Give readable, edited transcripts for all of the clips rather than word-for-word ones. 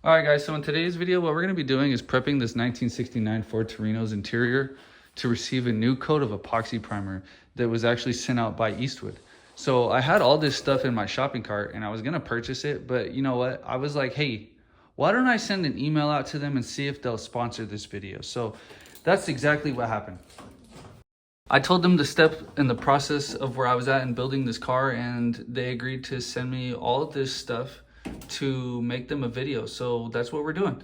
All right, guys, so in today's video, what we're going to be doing is prepping this 1969 Ford Torino's interior to receive a new coat of epoxy primer that was actually sent out by Eastwood. So I had all this stuff in my shopping cart and I was going to purchase it, but you know what? I was like, hey, why don't I send an email out to them and see if they'll sponsor this video? So that's exactly what happened. I told them the step in the process of where I was at in building this car, and they agreed to send me all of this stuff to make them a video. So that's what we're doing.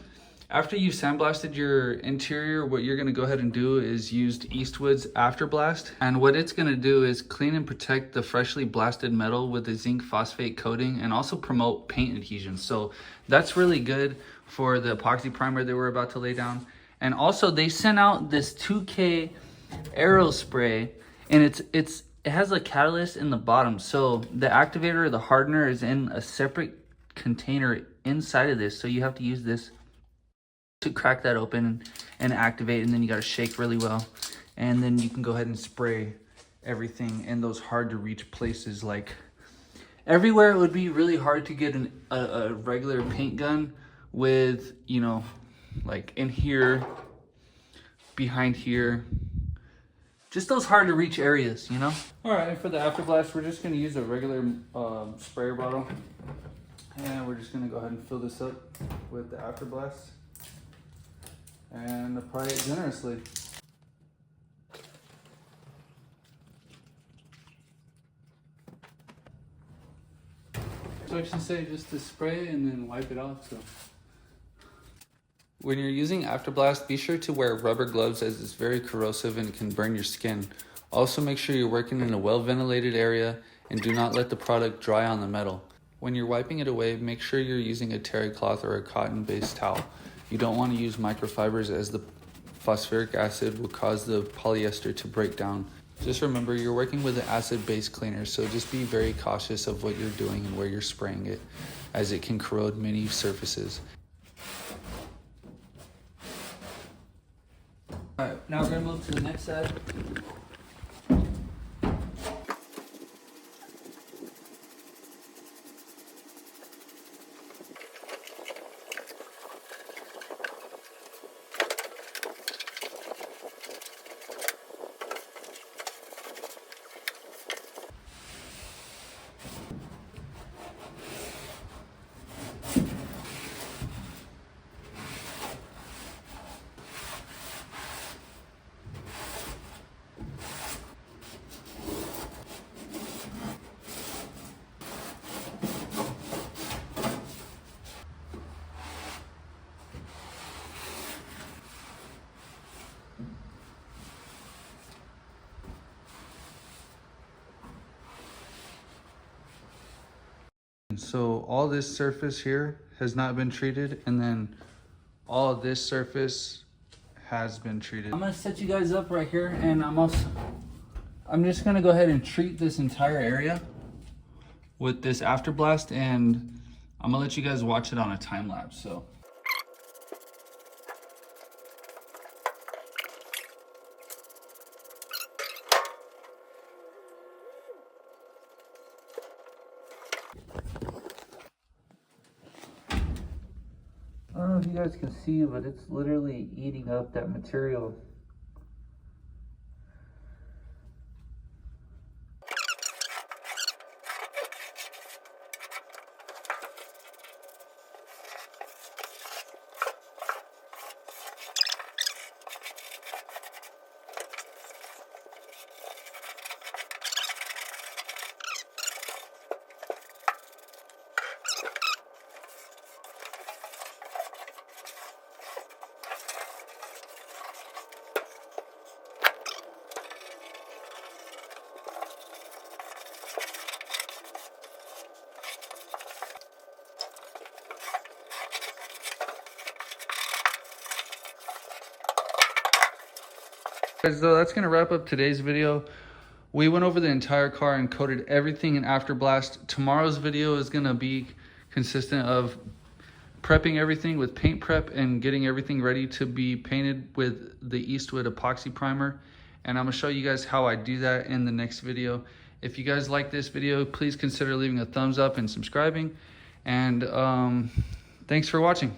After you've sandblasted your interior, what you're gonna go ahead and do is use Eastwood's After Blast. And what it's gonna do is clean and protect the freshly blasted metal with a zinc phosphate coating and also promote paint adhesion. So that's really good for the epoxy primer that we're about to lay down. And also they sent out this 2K aero spray, and it has a catalyst in the bottom, so the activator, the hardener, is in a separate container inside of this, so you have to use this to crack that open and activate, and then you got to shake really well, and then you can go ahead and spray everything in those hard to reach places. Like everywhere it would be really hard to get a regular paint gun with, you know, like in here, behind here, just those hard to reach areas, you know? All right, and for the After Blast, we're just gonna use a regular sprayer bottle. And we're just gonna go ahead and fill this up with the After Blast and apply it generously. So I should say just to spray it and then wipe it off, so. When you're using After Blast, be sure to wear rubber gloves as it's very corrosive and can burn your skin. Also make sure you're working in a well-ventilated area and do not let the product dry on the metal. When you're wiping it away, make sure you're using a terry cloth or a cotton-based towel. You don't want to use microfibers as the phosphoric acid will cause the polyester to break down. Just remember, you're working with an acid-based cleaner, so just be very cautious of what you're doing and where you're spraying it, as it can corrode many surfaces. All right, now we're gonna move to the next side. So all this surface here has not been treated, and then all of this surface has been treated. I'm gonna set you guys up right here, and I'm just gonna go ahead and treat this entire area with this After Blast, and I'm gonna let you guys watch it on a time lapse. So. I don't know if you guys can see, but it's literally eating up that material. Guys, so that's gonna wrap up today's video. We went over the entire car and coated everything in After Blast. Tomorrow's video is gonna be consistent of prepping everything with paint prep and getting everything ready to be painted with the Eastwood epoxy primer. And I'm gonna show you guys how I do that in the next video. If you guys like this video, please consider leaving a thumbs up and subscribing. And thanks for watching.